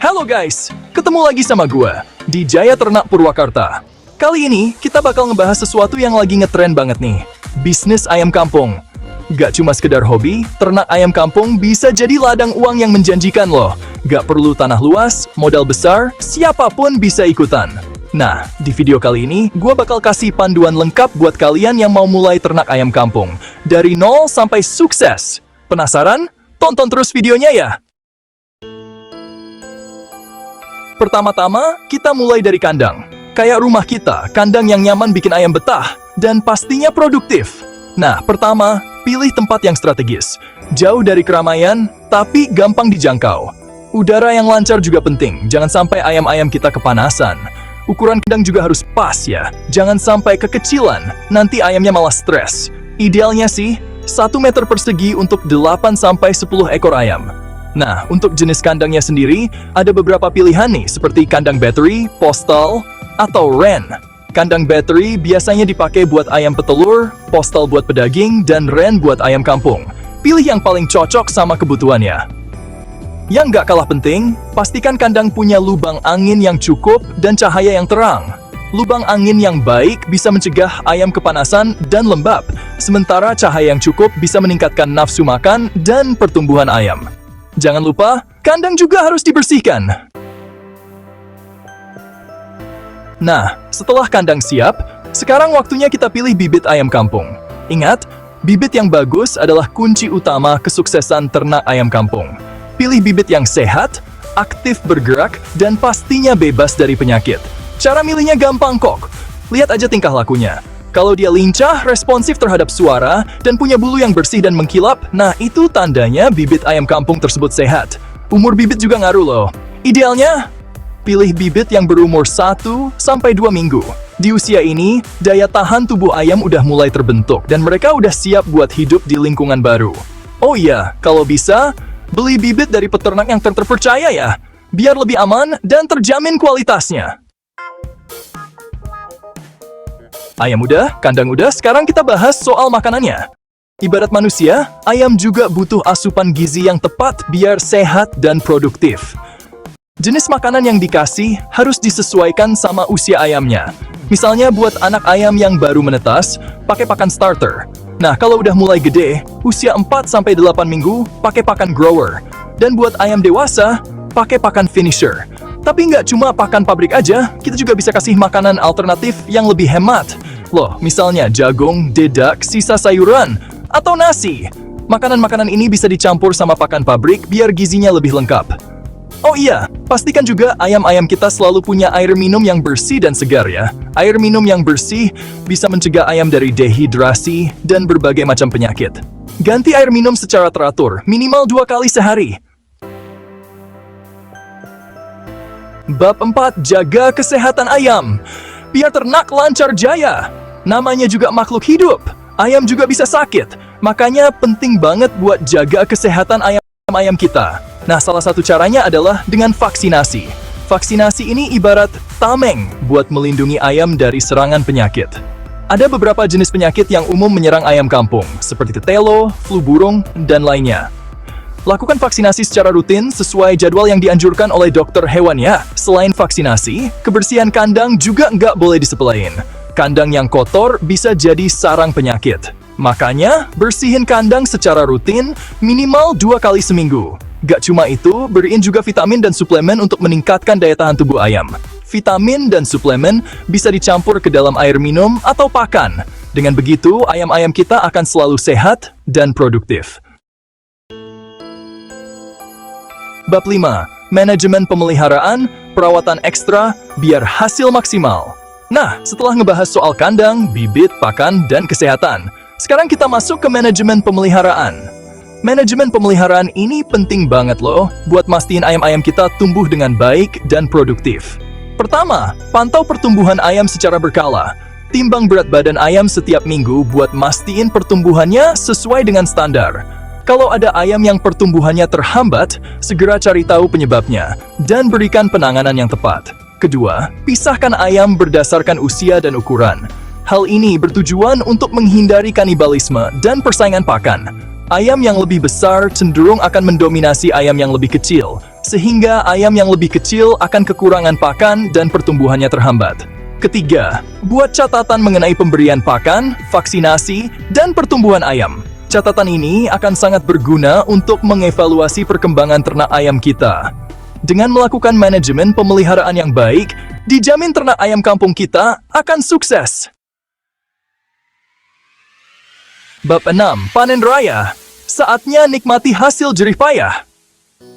Halo guys, ketemu lagi sama gua di Jaya Ternak Purwakarta. Kali ini kita bakal ngebahas sesuatu yang lagi ngetren banget nih, bisnis ayam kampung. Gak cuma sekedar hobi, ternak ayam kampung bisa jadi ladang uang yang menjanjikan loh. Gak perlu tanah luas, modal besar, siapapun bisa ikutan. Nah, di video kali ini, gua bakal kasih panduan lengkap buat kalian yang mau mulai ternak ayam kampung. Dari nol sampai sukses. Penasaran? Tonton terus videonya ya! Pertama-tama, kita mulai dari kandang. Kayak rumah kita, kandang yang nyaman bikin ayam betah, dan pastinya produktif. Nah, pertama, pilih tempat yang strategis. Jauh dari keramaian, tapi gampang dijangkau. Udara yang lancar juga penting, jangan sampai ayam-ayam kita kepanasan. Ukuran kandang juga harus pas ya, jangan sampai kekecilan, nanti ayamnya malah stres. Idealnya sih, 1 meter persegi untuk 8-10 ekor ayam. Nah, untuk jenis kandangnya sendiri, ada beberapa pilihan nih, seperti kandang battery, postal, atau wren. Kandang battery biasanya dipakai buat ayam petelur, postal buat pedaging, dan wren buat ayam kampung. Pilih yang paling cocok sama kebutuhannya. Yang nggak kalah penting, pastikan kandang punya lubang angin yang cukup dan cahaya yang terang. Lubang angin yang baik bisa mencegah ayam kepanasan dan lembab, sementara cahaya yang cukup bisa meningkatkan nafsu makan dan pertumbuhan ayam. Jangan lupa, kandang juga harus dibersihkan. Nah, setelah kandang siap, sekarang waktunya kita pilih bibit ayam kampung. Ingat, bibit yang bagus adalah kunci utama kesuksesan ternak ayam kampung. Pilih bibit yang sehat, aktif bergerak, dan pastinya bebas dari penyakit. Cara milihnya gampang kok. Lihat aja tingkah lakunya. Kalau dia lincah, responsif terhadap suara, dan punya bulu yang bersih dan mengkilap, nah itu tandanya bibit ayam kampung tersebut sehat. Umur bibit juga ngaruh loh. Idealnya, pilih bibit yang berumur 1-2 minggu. Di usia ini, daya tahan tubuh ayam udah mulai terbentuk, dan mereka udah siap buat hidup di lingkungan baru. Oh iya, kalau bisa, beli bibit dari peternak yang terpercaya ya, biar lebih aman dan terjamin kualitasnya. Ayam udah, kandang udah, sekarang kita bahas soal makanannya. Ibarat manusia, ayam juga butuh asupan gizi yang tepat biar sehat dan produktif. Jenis makanan yang dikasih harus disesuaikan sama usia ayamnya. Misalnya buat anak ayam yang baru menetas, pakai pakan starter. Nah, kalau udah mulai gede, usia 4-8 minggu, pakai pakan grower. Dan buat ayam dewasa, pakai pakan finisher. Tapi nggak cuma pakan pabrik aja, kita juga bisa kasih makanan alternatif yang lebih hemat. Loh, misalnya jagung, dedak, sisa sayuran, atau nasi. Makanan-makanan ini bisa dicampur sama pakan pabrik biar gizinya lebih lengkap. Oh iya, pastikan juga ayam-ayam kita selalu punya air minum yang bersih dan segar ya. Air minum yang bersih bisa mencegah ayam dari dehidrasi dan berbagai macam penyakit. Ganti air minum secara teratur, minimal 2 kali sehari. Bab 4, jaga kesehatan ayam. Biar ternak lancar jaya. Namanya juga makhluk hidup. Ayam juga bisa sakit. Makanya penting banget buat jaga kesehatan ayam-ayam kita. Nah, salah satu caranya adalah dengan vaksinasi. Vaksinasi ini ibarat tameng buat melindungi ayam dari serangan penyakit. Ada beberapa jenis penyakit yang umum menyerang ayam kampung, seperti tetelo, flu burung, dan lainnya. Lakukan vaksinasi secara rutin sesuai jadwal yang dianjurkan oleh dokter hewan ya. Selain vaksinasi, kebersihan kandang juga nggak boleh disepelein. Kandang yang kotor bisa jadi sarang penyakit. Makanya, bersihin kandang secara rutin minimal 2 kali seminggu. Gak cuma itu, beriin juga vitamin dan suplemen untuk meningkatkan daya tahan tubuh ayam. Vitamin dan suplemen bisa dicampur ke dalam air minum atau pakan. Dengan begitu, ayam-ayam kita akan selalu sehat dan produktif. Bab 5. Manajemen pemeliharaan, perawatan ekstra, biar hasil maksimal. Nah, setelah ngebahas soal kandang, bibit, pakan, dan kesehatan, sekarang kita masuk ke manajemen pemeliharaan. Manajemen pemeliharaan ini penting banget loh, buat mastiin ayam-ayam kita tumbuh dengan baik dan produktif. Pertama, pantau pertumbuhan ayam secara berkala. Timbang berat badan ayam setiap minggu buat mastiin pertumbuhannya sesuai dengan standar. Kalau ada ayam yang pertumbuhannya terhambat, segera cari tahu penyebabnya dan berikan penanganan yang tepat. Kedua, pisahkan ayam berdasarkan usia dan ukuran. Hal ini bertujuan untuk menghindari kanibalisme dan persaingan pakan. Ayam yang lebih besar cenderung akan mendominasi ayam yang lebih kecil, sehingga ayam yang lebih kecil akan kekurangan pakan dan pertumbuhannya terhambat. Ketiga, buat catatan mengenai pemberian pakan, vaksinasi, dan pertumbuhan ayam. Catatan ini akan sangat berguna untuk mengevaluasi perkembangan ternak ayam kita. Dengan melakukan manajemen pemeliharaan yang baik, dijamin ternak ayam kampung kita akan sukses. Bab 6. Panen Raya. Saatnya nikmati hasil jerih payah.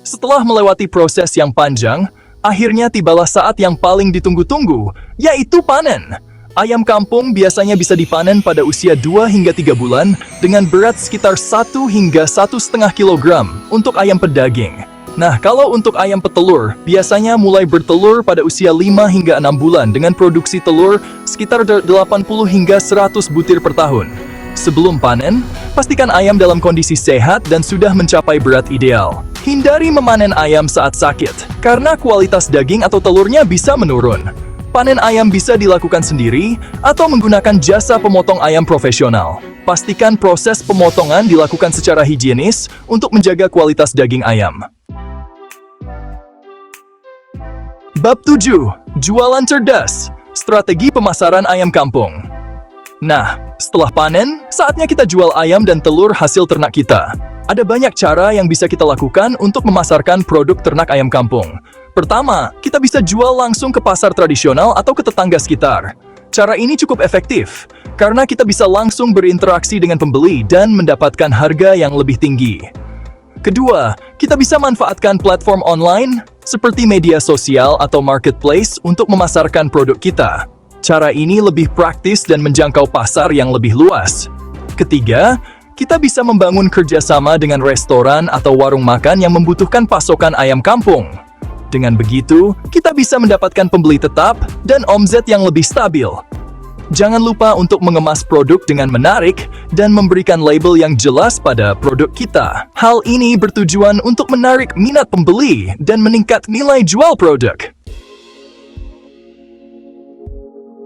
Setelah melewati proses yang panjang, akhirnya tibalah saat yang paling ditunggu-tunggu, yaitu panen. Ayam kampung biasanya bisa dipanen pada usia 2 hingga 3 bulan dengan berat sekitar 1 hingga 1,5 kilogram untuk ayam pedaging. Nah, kalau untuk ayam petelur, biasanya mulai bertelur pada usia 5 hingga 6 bulan dengan produksi telur sekitar 80 hingga 100 butir per tahun. Sebelum panen, pastikan ayam dalam kondisi sehat dan sudah mencapai berat ideal. Hindari memanen ayam saat sakit, karena kualitas daging atau telurnya bisa menurun. Panen ayam bisa dilakukan sendiri atau menggunakan jasa pemotong ayam profesional. Pastikan proses pemotongan dilakukan secara higienis untuk menjaga kualitas daging ayam. Bab 7. Jualan cerdas. Strategi pemasaran ayam kampung. Nah, setelah panen, saatnya kita jual ayam dan telur hasil ternak kita. Ada banyak cara yang bisa kita lakukan untuk memasarkan produk ternak ayam kampung. Pertama, kita bisa jual langsung ke pasar tradisional atau ke tetangga sekitar. Cara ini cukup efektif, karena kita bisa langsung berinteraksi dengan pembeli dan mendapatkan harga yang lebih tinggi. Kedua, kita bisa manfaatkan platform online seperti media sosial atau marketplace untuk memasarkan produk kita. Cara ini lebih praktis dan menjangkau pasar yang lebih luas. Ketiga, kita bisa membangun kerjasama dengan restoran atau warung makan yang membutuhkan pasokan ayam kampung. Dengan begitu, kita bisa mendapatkan pembeli tetap dan omset yang lebih stabil. Jangan lupa untuk mengemas produk dengan menarik dan memberikan label yang jelas pada produk kita. Hal ini bertujuan untuk menarik minat pembeli dan meningkat nilai jual produk.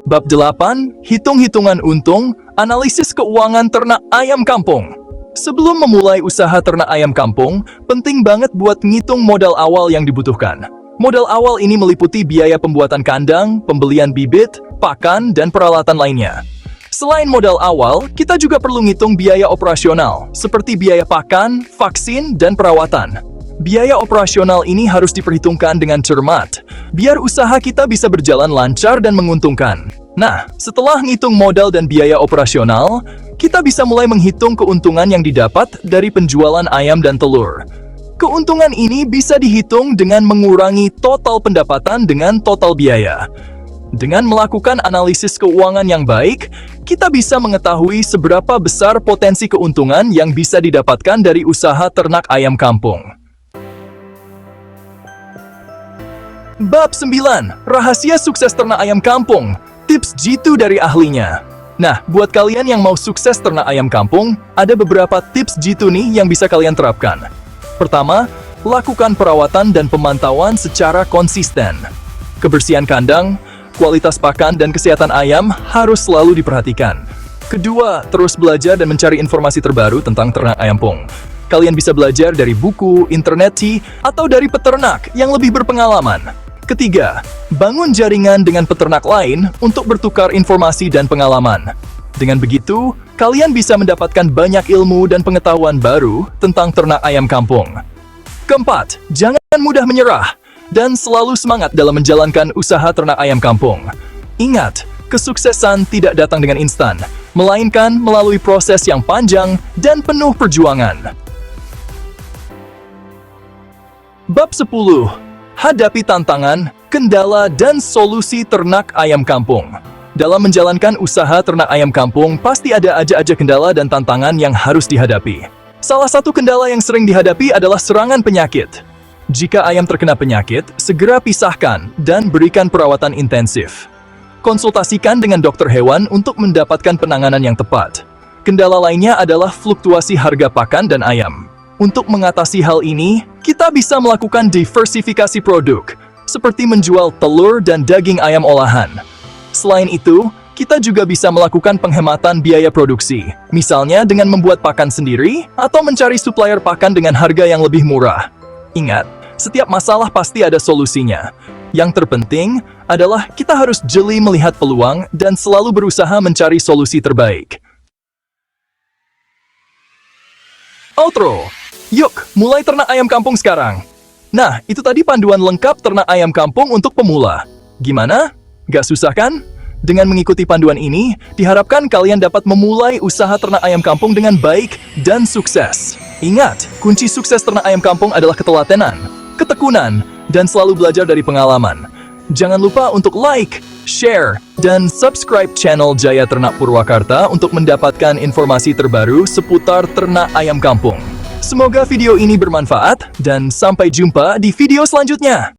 Bab 8. Hitung-hitungan untung, analisis keuangan ternak ayam kampung. Sebelum memulai usaha ternak ayam kampung, penting banget buat ngitung modal awal yang dibutuhkan. Modal awal ini meliputi biaya pembuatan kandang, pembelian bibit, pakan, dan peralatan lainnya. Selain modal awal, kita juga perlu ngitung biaya operasional, seperti biaya pakan, vaksin, dan perawatan. Biaya operasional ini harus diperhitungkan dengan cermat, biar usaha kita bisa berjalan lancar dan menguntungkan. Nah, setelah ngitung modal dan biaya operasional, kita bisa mulai menghitung keuntungan yang didapat dari penjualan ayam dan telur. Keuntungan ini bisa dihitung dengan mengurangi total pendapatan dengan total biaya. Dengan melakukan analisis keuangan yang baik, kita bisa mengetahui seberapa besar potensi keuntungan yang bisa didapatkan dari usaha ternak ayam kampung. Bab 9. Rahasia sukses ternak ayam kampung. Tips jitu dari ahlinya. Nah, buat kalian yang mau sukses ternak ayam kampung, ada beberapa tips jitu nih yang bisa kalian terapkan. Pertama, lakukan perawatan dan pemantauan secara konsisten. Kebersihan kandang, kualitas pakan, dan kesehatan ayam harus selalu diperhatikan. Kedua, terus belajar dan mencari informasi terbaru tentang ternak ayam kampung. Kalian bisa belajar dari buku, internet, atau dari peternak yang lebih berpengalaman. Ketiga, bangun jaringan dengan peternak lain untuk bertukar informasi dan pengalaman. Dengan begitu, kalian bisa mendapatkan banyak ilmu dan pengetahuan baru tentang ternak ayam kampung. Keempat, jangan mudah menyerah dan selalu semangat dalam menjalankan usaha ternak ayam kampung. Ingat, kesuksesan tidak datang dengan instan, melainkan melalui proses yang panjang dan penuh perjuangan. Bab 10. Hadapi tantangan, kendala, dan solusi ternak ayam kampung. Dalam menjalankan usaha ternak ayam kampung, pasti ada aja kendala dan tantangan yang harus dihadapi. Salah satu kendala yang sering dihadapi adalah serangan penyakit. Jika ayam terkena penyakit, segera pisahkan dan berikan perawatan intensif. Konsultasikan dengan dokter hewan untuk mendapatkan penanganan yang tepat. Kendala lainnya adalah fluktuasi harga pakan dan ayam. Untuk mengatasi hal ini, kita bisa melakukan diversifikasi produk, seperti menjual telur dan daging ayam olahan. Selain itu, kita juga bisa melakukan penghematan biaya produksi, misalnya dengan membuat pakan sendiri atau mencari supplier pakan dengan harga yang lebih murah. Ingat, Setiap masalah pasti ada solusinya. Yang terpenting adalah kita harus jeli melihat peluang dan selalu berusaha mencari solusi terbaik. Outro. Yuk, mulai ternak ayam kampung sekarang. Nah, itu tadi panduan lengkap ternak ayam kampung untuk pemula. Gimana? Gak susah kan? Dengan mengikuti panduan ini, diharapkan kalian dapat memulai usaha ternak ayam kampung dengan baik dan sukses. Ingat, kunci sukses ternak ayam kampung adalah ketelatenan, ketekunan, dan selalu belajar dari pengalaman. Jangan lupa untuk like, share, dan subscribe channel Jaya Ternak Purwakarta untuk mendapatkan informasi terbaru seputar ternak ayam kampung. Semoga video ini bermanfaat, dan sampai jumpa di video selanjutnya.